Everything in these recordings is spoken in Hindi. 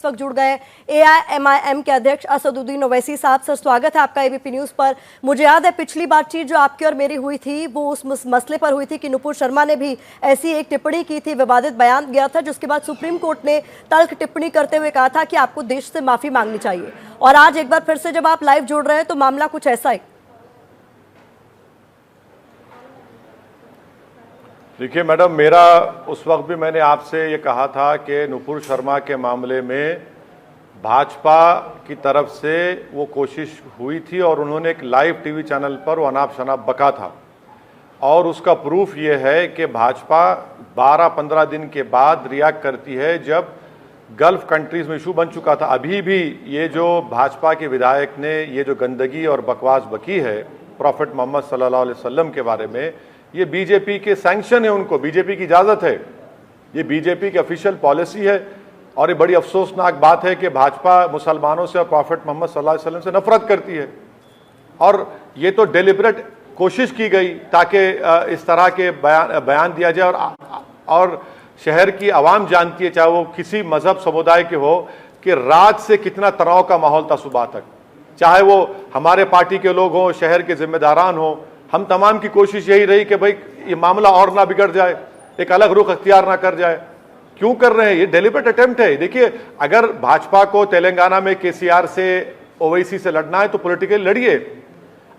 इस वक्त जुड़ गए AIMIM के अध्यक्ष असदुद्दीन ओवैसी साहब। सर, स्वागत है आपका ABP न्यूज पर। मुझे याद है पिछली बातचीत जो आपकी और मेरी हुई थी वो उस मसले पर हुई थी कि नुपुर शर्मा ने भी ऐसी एक टिप्पणी की थी, विवादित बयान गया था, जिसके बाद सुप्रीम कोर्ट ने तल्ख टिप्पणी करते हुए कहा था कि आपको देश से माफी मांगनी चाहिए। और आज एक बार फिर से जब आप लाइव जुड़ रहे हैं तो मामला कुछ ऐसा ही। देखिए मैडम, मेरा उस वक्त भी मैंने आपसे ये कहा था कि नुपुर शर्मा के मामले में भाजपा की तरफ से वो कोशिश हुई थी और उन्होंने एक लाइव टीवी चैनल पर वो अनाप शनाप बका था। और उसका प्रूफ ये है कि भाजपा 12-15 दिन के बाद रिएक्ट करती है जब गल्फ कंट्रीज में इशू बन चुका था। अभी भी ये जो भाजपा के विधायक ने ये जो गंदगी और बकवास बकी है प्रॉफेट मोहम्मद सल्लल्लाहु अलैहि वसल्लम के बारे में, ये बीजेपी के सैंक्शन है, उनको बीजेपी की इजाजत है, ये बीजेपी की ऑफिशियल पॉलिसी है। और ये बड़ी अफसोसनाक बात है कि भाजपा मुसलमानों से और प्रॉफेट मोहम्मद सल्लल्लाहु अलैहि वसल्लम से नफरत करती है। और ये तो डेलिब्रेट कोशिश की गई ताकि इस तरह के बयान दिया जाए। और शहर की आवाम जानती है, चाहे वो किसी मजहब समुदाय के हो, कि रात से कितना तनाव का माहौल था सुबह तक, चाहे वो हमारे पार्टी के लोग हों, शहर के जिम्मेदारान हों। हम तमाम की कोशिश यही रही कि भाई ये मामला और ना बिगड़ जाए, एक अलग रुख अख्तियार ना कर जाए। क्यों कर रहे हैं? ये डेलिब्रेट अटेम्प्ट है। देखिए, अगर भाजपा को तेलंगाना में केसीआर से, ओवैसी से लड़ना है तो पॉलिटिकली लड़िए।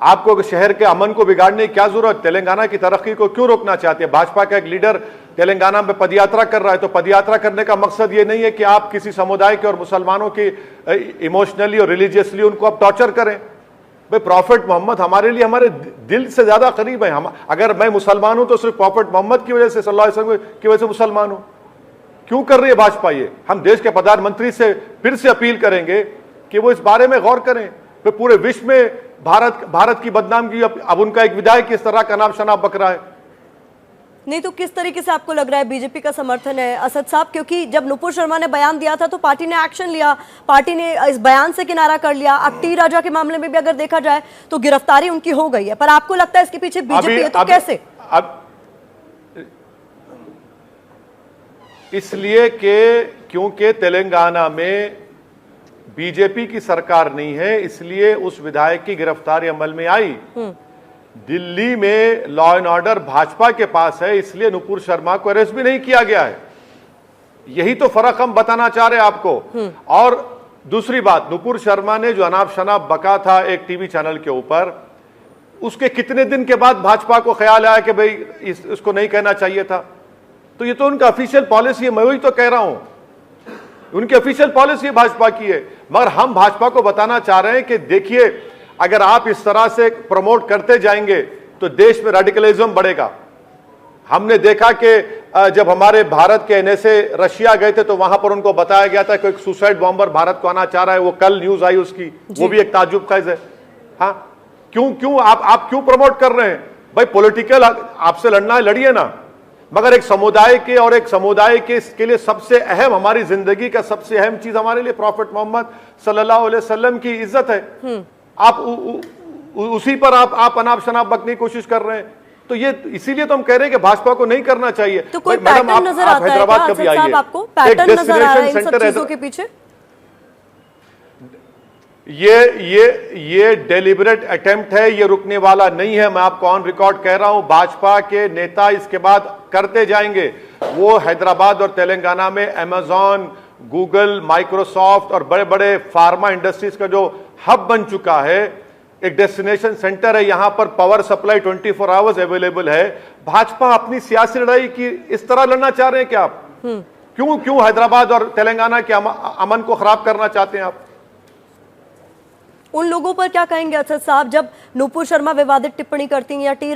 आपको शहर के अमन को बिगाड़ने की क्या जरूरत? तेलंगाना की तरक्की को क्यों रोकना चाहते हैं? भाजपा का एक लीडर तेलंगाना में पदयात्रा कर रहा है, तो पदयात्रा करने का मकसद ये नहीं है कि आप किसी समुदाय के और मुसलमानों की इमोशनली और रिलीजियसली उनको आप टॉर्चर करें। भाई, प्रॉफेट मोहम्मद हमारे लिए हमारे दिल से ज्यादा करीब है। हम, अगर मैं मुसलमान हूं तो सिर्फ प्रॉफेट मोहम्मद की वजह से, सल्लल्लाहु अलैहि वसल्लम की वजह से मुसलमान हूं। क्यों कर रही है भाजपा ये? हम देश के प्रधानमंत्री से फिर से अपील करेंगे कि वो इस बारे में गौर करें। फिर पूरे विश्व में भारत की बदनामी, अब उनका एक विधायक किस तरह का नाम शनाब बक रहा है। नहीं तो किस तरीके से आपको लग रहा है बीजेपी का समर्थन है असद साहब? क्योंकि जब नुपुर शर्मा ने बयान दिया था तो पार्टी ने एक्शन लिया, पार्टी ने इस बयान से किनारा कर लिया। अब टी राजा के मामले में भी अगर देखा जाए तो गिरफ्तारी उनकी हो गई है, पर आपको लगता है इसके पीछे बीजेपी है तो कैसे? अब इसलिए क्योंकि तेलंगाना में बीजेपी की सरकार नहीं है, इसलिए उस विधायक की गिरफ्तारी अमल में आई। दिल्ली में लॉ एंड ऑर्डर भाजपा के पास है, इसलिए नुपुर शर्मा को अरेस्ट भी नहीं किया गया है। यही तो फर्क हम बताना चाह रहे हैं आपको। और दूसरी बात, नुपुर शर्मा ने जो अनाप शनाप बका था एक टीवी चैनल के ऊपर, उसके कितने दिन के बाद भाजपा को ख्याल आया कि भाई इसको नहीं कहना चाहिए था? तो ये तो उनका ऑफिशियल पॉलिसी है, मैं वही तो कह रहा हूं, उनकी ऑफिशियल पॉलिसी भाजपा की है। मगर हम भाजपा को बताना चाह रहे हैं कि देखिए, अगर आप इस तरह से प्रमोट करते जाएंगे तो देश में रेडिकलिज्म बढ़ेगा। हमने देखा कि जब हमारे भारत के NSA रशिया गए थे तो वहां पर उनको बताया गया था कि एक सुसाइड बॉम्बर भारत को आना चाह रहा है। वो कल न्यूज आई उसकी, वो भी एक ताज्जुब का है। हाँ, क्यों आप क्यों प्रमोट कर रहे हैं? भाई, पॉलिटिकल आपसे लड़ना है, लड़िए ना, मगर एक समुदाय के और एक समुदाय के लिए सबसे अहम, हमारी जिंदगी का सबसे अहम चीज हमारे लिए प्रॉफेट मोहम्मद सल्लल्लाहु अलैहि वसल्लम की इज्जत है। आप उसी पर आप अनाप शनाप बकने की कोशिश कर रहे हैं। तो ये इसीलिए तो हम कह रहे हैं कि भाजपा को नहीं करना चाहिए। तो कोई पैटर्न नजर आता है हैदराबाद कभी आइए, आपको पैटर्न नजर आ रहा है इन सब चीजों के पीछे? ये डेलिब्रेट अटेम्प्ट है, ये रुकने वाला नहीं है। मैं आपको ऑन रिकॉर्ड कह रहा हूं, भाजपा के नेता इसके बाद करते जाएंगे। वो हैदराबाद और तेलंगाना में अमेजॉन, गूगल, माइक्रोसॉफ्ट और बड़े बड़े फार्मा इंडस्ट्रीज का जो हब बन चुका है, एक डेस्टिनेशन सेंटर है, यहां पर पावर सप्लाई 24 आवर्स अवेलेबल है। भाजपा अपनी सियासी लड़ाई की इस तरह लड़ना चाह रहे हैं क्या आप? क्यों हैदराबाद और तेलंगाना के अमन को खराब करना चाहते हैं आप? उन लोगों पर क्या कहेंगे असद साहब जब नुपुर शर्मा विवादित टिप्पणी करती हैं या टी